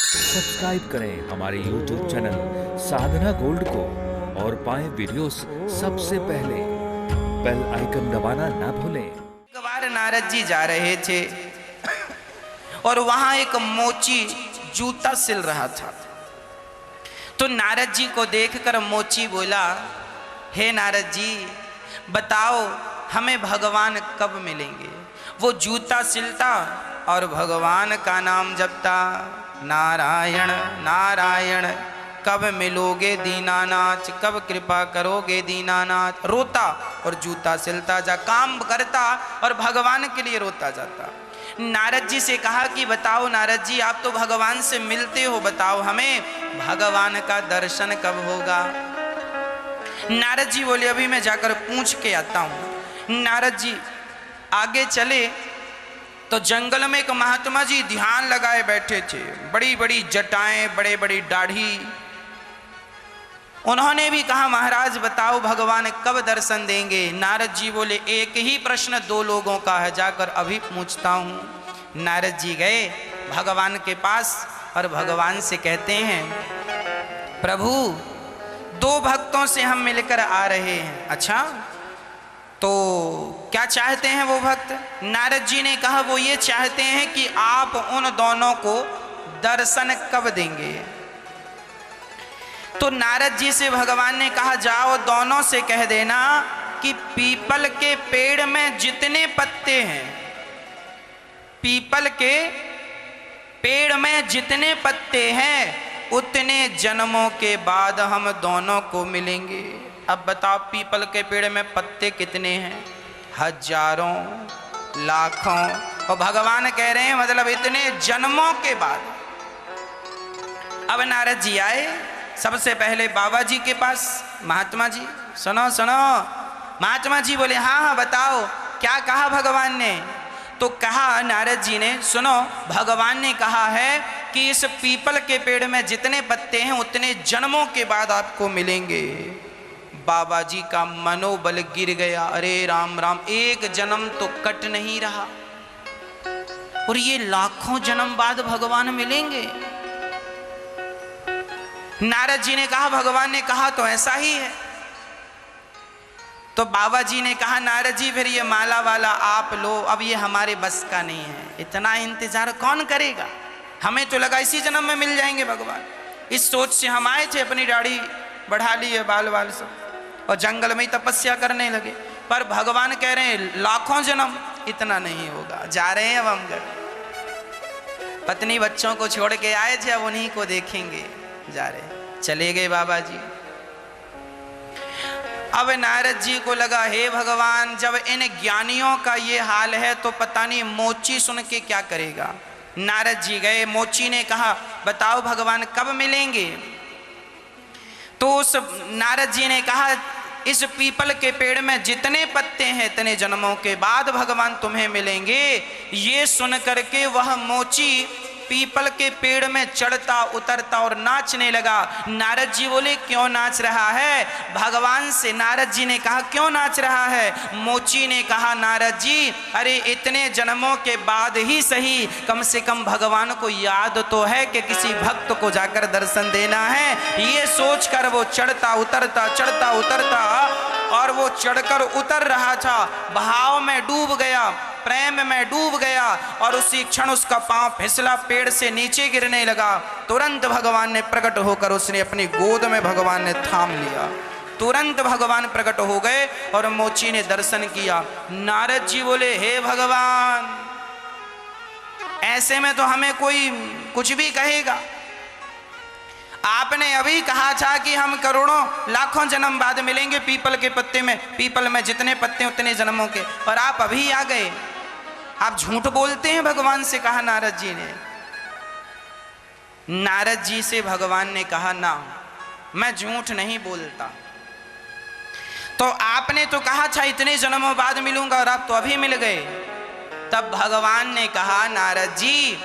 Subscribe करें हमारे YouTube channel साधना gold को और पाएं वीडियोस सबसे पहले। बेल आइकन दबाना ना भूलें। एक बार नारद जी जा रहे थे और वहां एक मोची जूता सिल रहा था। तो नारद जी को देखकर मोची बोला, हे नारद जी बताओ हमें भगवान कब मिलेंगे। वो जूता सिलता और भगवान का नाम जपता, नारायण नारायण कब मिलोगे दीनानाथ, कब कृपा करोगे दीनानाथ। रोता और जूता सिलता जा, काम करता और भगवान के लिए रोता जाता। नारद जी से कहा कि बताओ नारद जी आप तो भगवान से मिलते हो, बताओ हमें भगवान का दर्शन कब होगा। नारद जी बोले अभी मैं जाकर पूछ के आता हूँ। नारद जी आगे चले तो जंगल में एक महात्मा जी ध्यान लगाए बैठे थे, बड़ी बड़ी जटाएं, बड़े बड़ी दाढ़ी। उन्होंने भी कहा महाराज बताओ भगवान कब दर्शन देंगे। नारद जी बोले एक ही प्रश्न दो लोगों का है, जाकर अभी पूछता हूं। नारद जी गए भगवान के पास और भगवान से कहते हैं प्रभु दो भक्तों से हम मिलकर आ रहे हैं। अच्छा तो क्या चाहते हैं वो भक्त। नारद जी ने कहा वो ये चाहते हैं कि आप उन दोनों को दर्शन कब देंगे। तो नारद जी से भगवान ने कहा जाओ दोनों से कह देना कि पीपल के पेड़ में जितने पत्ते हैं, पीपल के पेड़ में जितने पत्ते हैं उतने जन्मों के बाद हम दोनों को मिलेंगे। अब बताओ पीपल के पेड़ में पत्ते कितने हैं, हजारों लाखों, और भगवान कह रहे हैं मतलब इतने जन्मों के बाद। अब नारद जी आए सबसे पहले बाबा जी के पास। महात्मा जी सुनो सुनो। महात्मा जी बोले हाँ हाँ बताओ क्या कहा भगवान ने। तो कहा नारद जी ने सुनो भगवान ने कहा है कि इस पीपल के पेड़ में जितने पत्ते हैं उतने जन्मों के बाद आपको मिलेंगे। बाबा जी का मनोबल गिर गया, अरे राम राम एक जन्म तो कट नहीं रहा और ये लाखों जन्म बाद भगवान मिलेंगे। नारद जी ने कहा भगवान ने कहा तो ऐसा ही है। तो बाबा जी ने कहा नारद जी फिर ये माला वाला आप लो, अब ये हमारे बस का नहीं है, इतना इंतजार कौन करेगा। हमें तो लगा इसी जन्म में मिल जाएंगे भगवान। इस सोच से हम आए थे, अपनी दाढ़ी बढ़ा ली है, बाल बाल सब, और जंगल में ही तपस्या करने लगे। पर भगवान कह रहे हैं लाखों जन्म इतना नहीं होगा। जा रहे हैं अब हम घर, पत्नी बच्चों को छोड़ के आए थे, अब उन्हीं को देखेंगे। जा रहे चले गए बाबा जी। अब नारद जी को लगा हे भगवान जब इन ज्ञानियों का ये हाल है तो पता नहीं मोची सुन के क्या करेगा। नारद जी गए, मोची ने कहा बताओ भगवान कब मिलेंगे। तो उस नारद जी ने कहा इस पीपल के पेड़ में जितने पत्ते हैं इतने जन्मों के बाद भगवान तुम्हें मिलेंगे। ये सुन करके वह मोची पीपल के पेड़ में चढ़ता उतरता और नाचने लगा। नारद जी बोले क्यों नाच रहा है। भगवान से नारद जी ने कहा क्यों नाच रहा है। मोची ने कहा नारद जी अरे इतने जन्मों के बाद ही सही कम से कम भगवान को याद तो है कि किसी भक्त को जाकर दर्शन देना है। ये सोचकर वो चढ़ता उतरता और वो चढ़कर उतर रहा था, बहाव में डूब गया, प्रेम में डूब गया और उसी क्षण उसका पांव फिसला, पेड़ से नीचे गिरने लगा। तुरंत भगवान ने प्रकट होकर उसने अपनी गोद में भगवान ने थाम लिया। तुरंत भगवान प्रकट हो गए और मोची ने दर्शन किया। नारद जी बोले हे भगवान ऐसे में तो हमें कोई कुछ भी कहेगा। आपने अभी कहा था कि हम करोड़ों लाखों जन्म बाद मिलेंगे पीपल के पत्ते में, पीपल में जितने पत्ते उतने जन्मों के, और आप अभी आ गए। आप झूठ बोलते हैं भगवान से कहा नारद जी ने। नारद जी से भगवान ने कहा ना मैं झूठ नहीं बोलता। तो आपने तो कहा था इतने जन्मों बाद मिलूंगा और आप तो अभी मिल गए। तब भगवान ने कहा नारद जी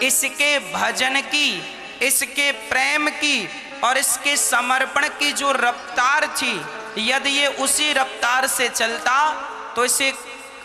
इसके भजन की, इसके प्रेम की और इसके समर्पण की जो रफ्तार थी, यदि ये उसी रफ्तार से चलता तो इसे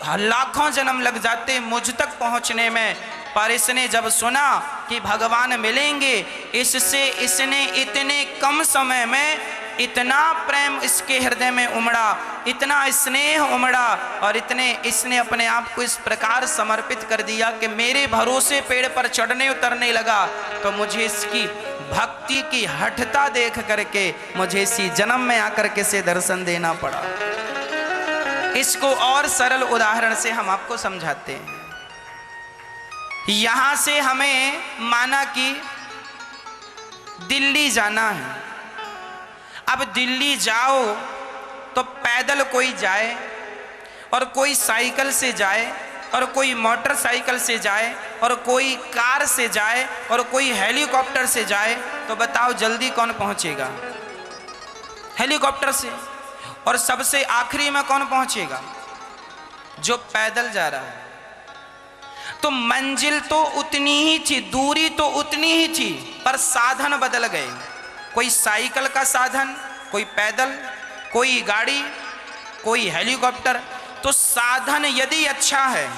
लाखों जन्म लग जाते मुझ तक पहुंचने में। पर इसने जब सुना कि भगवान मिलेंगे, इससे इसने इतने कम समय में इतना प्रेम इसके हृदय में उमड़ा, इतना स्नेह उमड़ा और इसने अपने आप को इस प्रकार समर्पित कर दिया कि मेरे भरोसे पेड़ पर चढ़ने उतरने लगा। तो मुझे इसकी भक्ति की हठता देख करके मुझे इसी जन्म में आकर के से दर्शन देना पड़ा। इसको और सरल उदाहरण से हम आपको समझाते हैं। यहां से हमें माना कि दिल्ली जाना है। अब दिल्ली जाओ तो पैदल कोई जाए और कोई साइकिल से जाए और कोई मोटरसाइकिल से जाए और कोई कार से जाए और कोई हेलीकॉप्टर से जाए, तो बताओ जल्दी कौन पहुंचेगा? हेलीकॉप्टर से। और सबसे आखिरी में कौन पहुंचेगा? जो पैदल जा रहा है। तो मंजिल तो उतनी ही थी, दूरी तो उतनी ही थी, पर साधन बदल गए। कोई साइकिल का साधन, कोई पैदल, कोई गाड़ी, कोई हेलीकॉप्टर। तो साधन यदि अच्छा है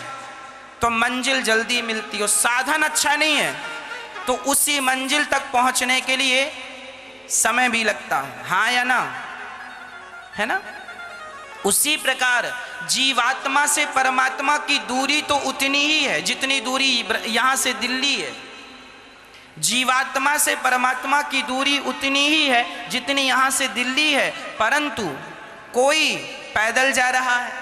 तो मंजिल जल्दी मिलती है, साधन अच्छा नहीं है तो उसी मंजिल तक पहुंचने के लिए समय भी लगता है। हाँ या ना? है ना? उसी प्रकार जीवात्मा से परमात्मा की दूरी तो उतनी ही है जितनी दूरी यहां से दिल्ली है। जीवात्मा से परमात्मा की दूरी उतनी ही है जितनी यहां से दिल्ली है, परंतु कोई पैदल जा रहा है,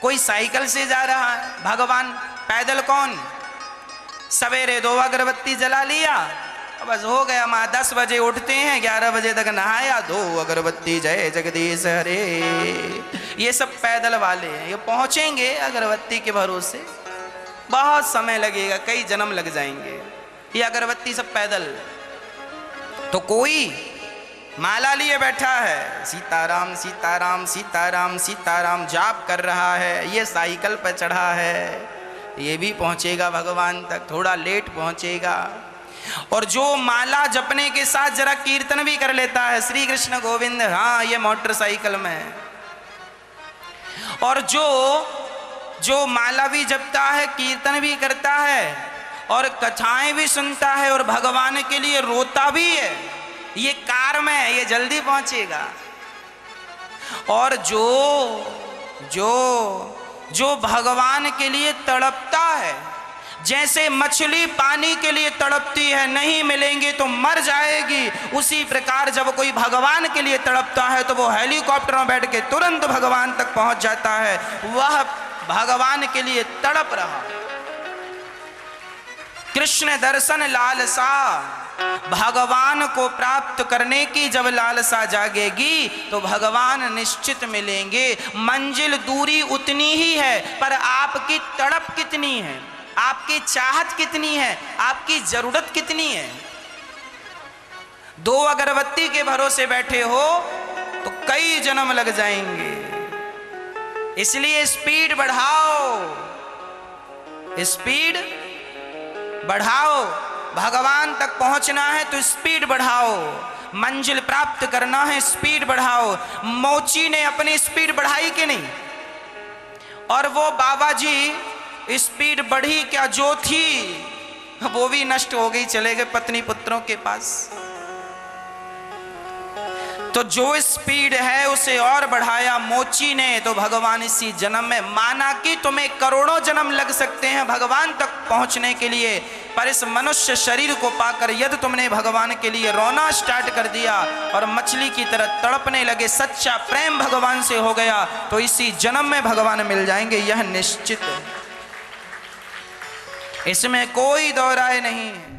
कोई साइकिल से जा रहा है। भगवान पैदल कौन? सवेरे 2 अगरबत्ती जला लिया, बस हो गया। माँ 10 बजे उठते हैं, 11 बजे तक नहाया, 2 अगरबत्ती जय जगदीश हरे। ये सब पैदल वाले हैं। ये पहुंचेंगे अगरबत्ती के भरोसे, बहुत समय लगेगा, कई जन्म लग जाएंगे। ये अगरबत्ती सब पैदल। तो कोई माला लिए बैठा है, सीताराम सीताराम सीताराम सीताराम जाप कर रहा है। ये साइकिल पर चढ़ा है, ये भी पहुंचेगा भगवान तक, थोड़ा लेट पहुंचेगा। और जो माला जपने के साथ जरा कीर्तन भी कर लेता है, श्री कृष्ण गोविंद, हाँ, ये मोटरसाइकिल में। और जो माला भी जपता है, कीर्तन भी करता है और कथाएं भी सुनता है और भगवान के लिए रोता भी है, ये कार में है, ये जल्दी पहुंचेगा। और जो भगवान के लिए तड़पता है, जैसे मछली पानी के लिए तड़पती है, नहीं मिलेंगे तो मर जाएगी, उसी प्रकार जब कोई भगवान के लिए तड़पता है तो वो हेलीकॉप्टर में बैठ के तुरंत भगवान तक पहुंच जाता है। वह भगवान के लिए तड़प रहा। कृष्ण दर्शन लालसा, भगवान को प्राप्त करने की जब लालसा जागेगी तो भगवान निश्चित मिलेंगे। मंजिल दूरी उतनी ही है, पर आपकी तड़प कितनी है, आपकी चाहत कितनी है, आपकी जरूरत कितनी है। 2 अगरबत्ती के भरोसे बैठे हो तो कई जन्म लग जाएंगे। इसलिए स्पीड बढ़ाओ, स्पीड बढ़ाओ। भगवान तक पहुंचना है तो स्पीड बढ़ाओ, मंजिल प्राप्त करना है स्पीड बढ़ाओ। मोची ने अपनी स्पीड बढ़ाई कि नहीं? और वो बाबा जी स्पीड बढ़ी क्या? जो थी वो भी नष्ट हो गई, चले गए पत्नी पुत्रों के पास। तो जो स्पीड है उसे और बढ़ाया मोची ने। तो भगवान इसी जन्म में, माना कि तुम्हें करोड़ों जन्म लग सकते हैं भगवान तक पहुंचने के लिए, पर इस मनुष्य शरीर को पाकर यदि तुमने भगवान के लिए रोना स्टार्ट कर दिया और मछली की तरह तड़पने लगे, सच्चा प्रेम भगवान से हो गया, तो इसी जन्म में भगवान मिल जाएंगे, यह निश्चित है। इसमें कोई दो राय नहीं है।